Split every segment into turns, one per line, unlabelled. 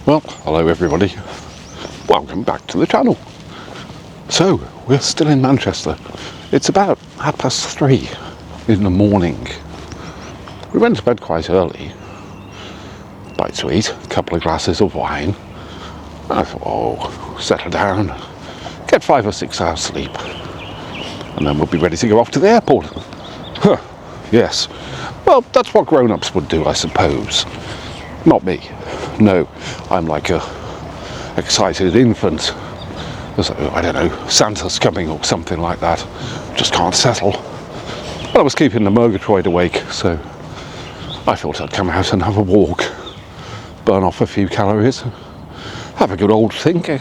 Well, hello everybody, welcome back to the channel. So, we're still in Manchester. It's about 3:30 in the morning. We went to bed quite early. Bite to eat, a couple of glasses of wine. I thought, oh, settle down, get 5 or 6 hours sleep, and then we'll be ready to go off to the airport. Huh, yes. Well, that's what grown-ups would do, I suppose. Not me. No, I'm like a excited infant. I don't know, Santa's coming or something like that. Just can't settle. But I was keeping the Murgatroyd awake, so I thought I'd come out and have a walk, burn off a few calories, have a good old think, and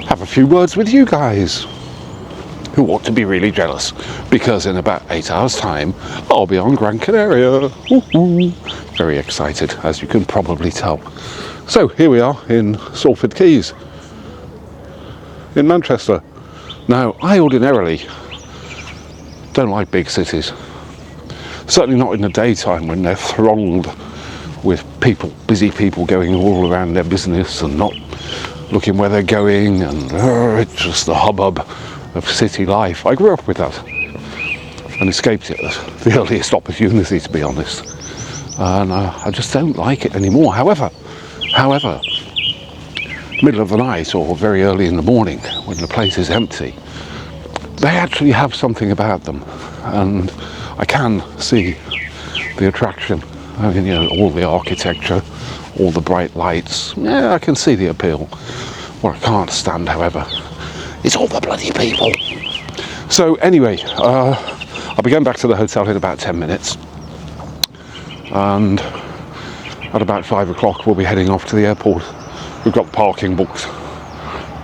have a few words with you guys, who ought to be really jealous, because in about 8 hours time I'll be on GranCanaria. Woo-hoo. Very excited, as you can probably tell. So here we are in Salford Quays in Manchester. Now, I ordinarily don't like big cities, certainly not in the daytime when they're thronged with people, busy people going all around their business and not looking where they're going, and it's just the hubbub of city life. I grew up with that and escaped it at the earliest opportunity, to be honest, and I just don't like it anymore. However, middle of the night or very early in the morning when the place is empty, they actually have something about them, and I can see the attraction. I mean, you know, all the architecture, all the bright lights, yeah, I can see the appeal. What I can't stand, however, is all the bloody people. So anyway, I'll be going back to the hotel in about 10 minutes, and at about 5 o'clock we'll be heading off to the airport. We've got parking booked,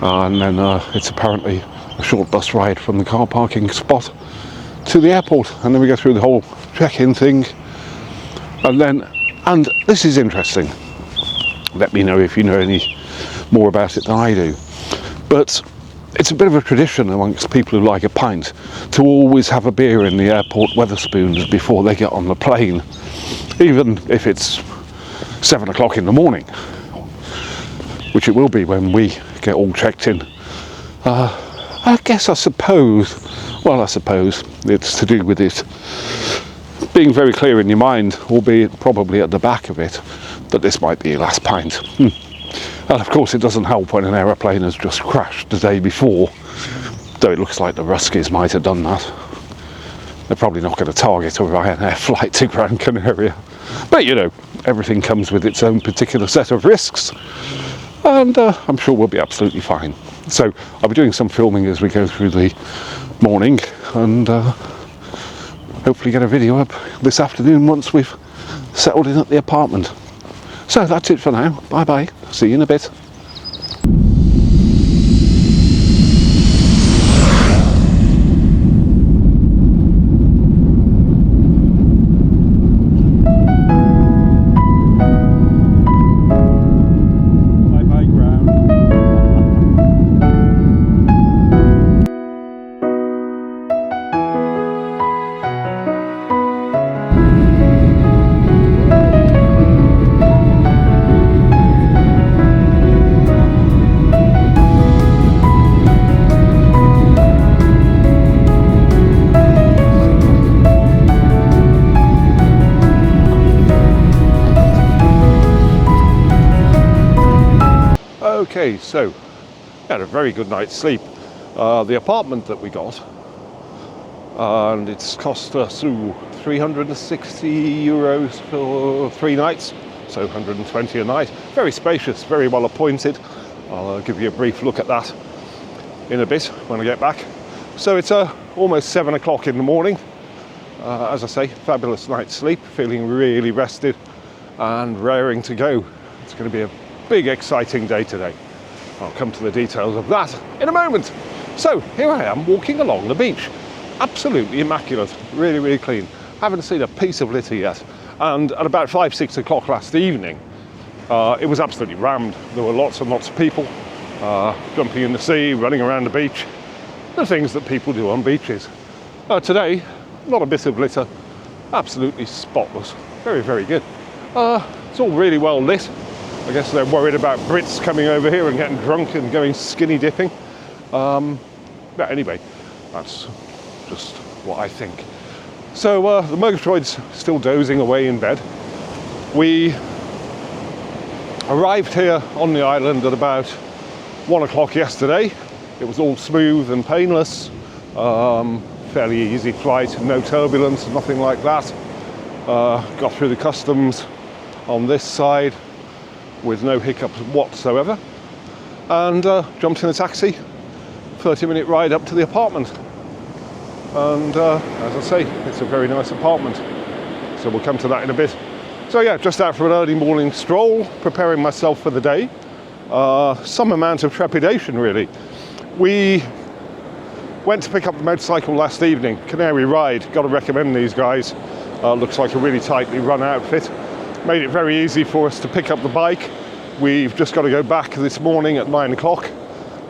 and then it's apparently a short bus ride from the car parking spot to the airport, and then we go through the whole check-in thing, and this is interesting. Let me know if you know any more about it than I do, but it's a bit of a tradition amongst people who like a pint to always have a beer in the airport Wetherspoons before they get on the plane, even if it's 7 o'clock in the morning, which it will be when we get all checked in. I suppose it's to do with it being very clear in your mind, albeit probably at the back of it, that this might be your last pint. And of course it doesn't help when an aeroplane has just crashed the day before, though it looks like the Ruskies might have done that. They're probably not going to target a Ryanair flight to Gran Canaria, but you know, everything comes with its own particular set of risks, and I'm sure we'll be absolutely fine. So I'll be doing some filming as we go through the morning, and hopefully get a video up this afternoon once we've settled in at the apartment. So that's it for now. Bye bye. See you in a bit. Okay, so had a very good night's sleep. The apartment that we got, and it's cost us €360 for 3 nights, so 120 a night. Very spacious, very well appointed. I'll give you a brief look at that in a bit when I get back. So it's almost 7 o'clock in the morning. As I say, fabulous night's sleep, feeling really rested and raring to go. It's going to be a big exciting day today. I'll come to the details of that in a moment. So here I am walking along the beach, absolutely immaculate, really, really clean. Haven't seen a piece of litter yet, and at about 5-6 o'clock last evening it was absolutely rammed. There were lots and lots of people jumping in the sea, running around the beach, the things that people do on beaches. Today, not a bit of litter, absolutely spotless, very, very good. It's all really well lit. I guess they're worried about Brits coming over here and getting drunk and going skinny dipping. But anyway, that's just what I think. So the Murgatroyd's still dozing away in bed. We arrived here on the island at about 1 o'clock yesterday. It was all smooth and painless. Fairly easy flight, no turbulence, nothing like that. Got through the customs on this side with no hiccups whatsoever, and jumped in a taxi. 30-minute ride up to the apartment, and as I say, it's a very nice apartment, so we'll come to that in a bit. So yeah, just out for an early morning stroll, preparing myself for the day. Some amount of trepidation, really. We went to pick up the motorcycle last evening, Canary Ride. Got to recommend these guys. Looks like a really tightly run outfit. Made it very easy for us to pick up the bike. We've just got to go back this morning at 9 o'clock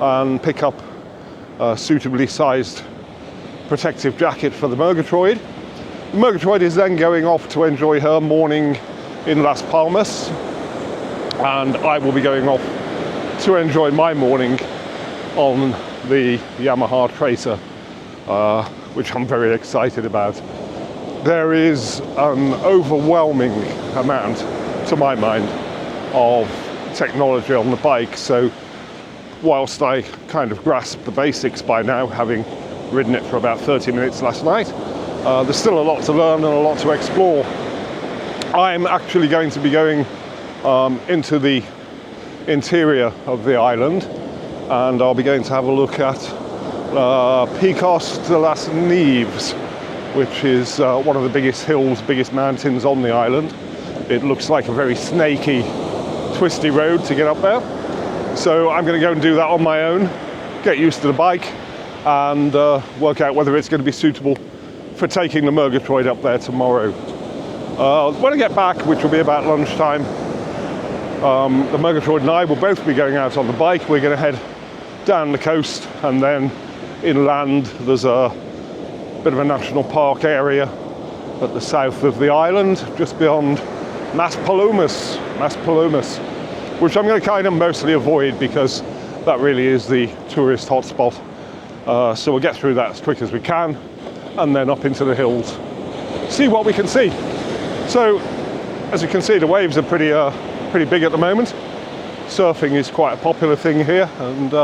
and pick up a suitably sized protective jacket for the Murgatroyd. The Murgatroyd is then going off to enjoy her morning in Las Palmas, and I will be going off to enjoy my morning on the Yahaha Tracer, which I'm very excited about. There is an overwhelming amount, to my mind, of technology on the bike, so whilst I kind of grasp the basics by now, having ridden it for about 30 minutes last night, there's still a lot to learn and a lot to explore. I'm actually going to be going into the interior of the island, and I'll be going to have a look at Picos de las Nieves, which is one of the biggest hills, biggest mountains on the island. It looks like a very snaky, twisty road to get up there. So I'm going to go and do that on my own, get used to the bike, and work out whether it's going to be suitable for taking the Murgatroyd up there tomorrow. When I get back, which will be about lunchtime, the Murgatroyd and I will both be going out on the bike. We're going to head down the coast, and then inland there's a bit of a national park area at the south of the island, just beyond Mas Palomas, which I'm going to kind of mostly avoid because that really is the tourist hotspot. So we'll get through that as quick as we can, and then up into the hills, see what we can see. So, as you can see, the waves are pretty big at the moment. Surfing is quite a popular thing here, and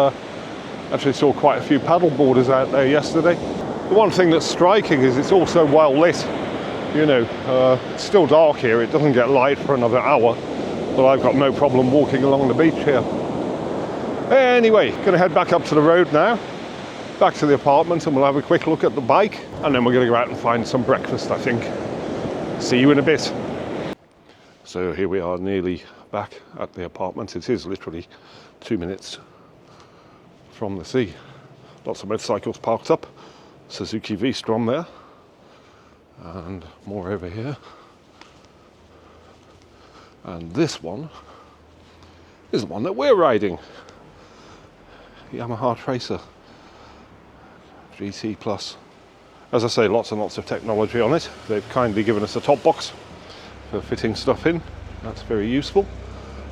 actually saw quite a few paddle boarders out there yesterday. The one thing that's striking is it's also well lit. You know, it's still dark here, it doesn't get light for another hour, but I've got no problem walking along the beach here. Anyway, going to head back up to the road now, back to the apartment, and we'll have a quick look at the bike, and then we're going to go out and find some breakfast, I think. See you in a bit. So here we are, nearly back at the apartment. It is literally 2 minutes from the sea. Lots of motorcycles parked up. Suzuki V-Strom there, and more over here. And this one is the one that we're riding. Yahaha Tracer GT Plus. As I say, lots and lots of technology on it. They've kindly given us a top box for fitting stuff in. That's very useful.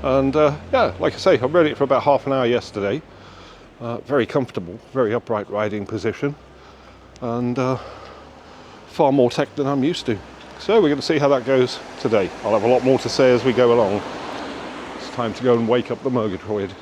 And yeah, like I say, I rode it for about half an hour yesterday. Very comfortable, very upright riding position, and far more tech than I'm used to. So we're going to see how that goes today. I'll have a lot more to say as we go along. It's time to go and wake up the Murgatroyd.